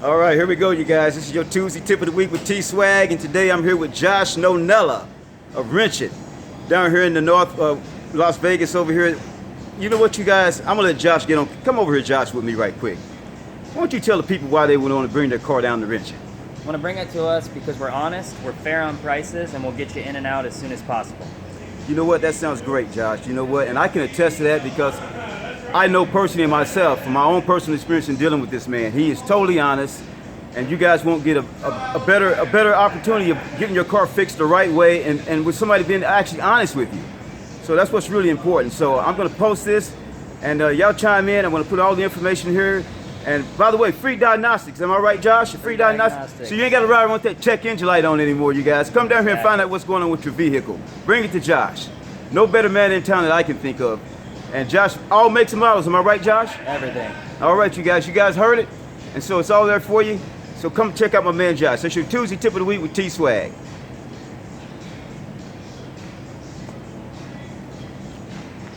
All right, here we go, you guys. This is your Tuesday tip of the week with T-Swag, and today I'm here with Josh Nonella of Wrench It, down here in the North Las Vegas over here. You know what, you guys? I'm gonna let Josh get on. Come over here, Josh, with me right quick. Why don't you tell the people why they would want to bring their car down to Wrench It? I want to bring it to us because we're honest, we're fair on prices, and we'll get you in and out as soon as possible. You know what? That sounds great, Josh. You know what? And I can attest to that because I know personally myself, from my own personal experience in dealing with this man. He is totally honest, and you guys won't get a better opportunity of getting your car fixed the right way and with somebody being actually honest with you. So that's what's really important. So I'm going to post this, and y'all chime in. I'm going to put all the information here. And by the way, free diagnostics. Am I right, Josh? Free diagnostics. So you ain't got to ride around with that check engine light on anymore, you guys. Come down here and find out what's going on with your vehicle. Bring it to Josh. No better man in town that I can think of. And Josh, all makes and models. Am I right, Josh? Everything. All right, you guys heard it. And so it's all there for you. So come check out my man, Josh. That's your Tuesday tip of the week with T-Swag.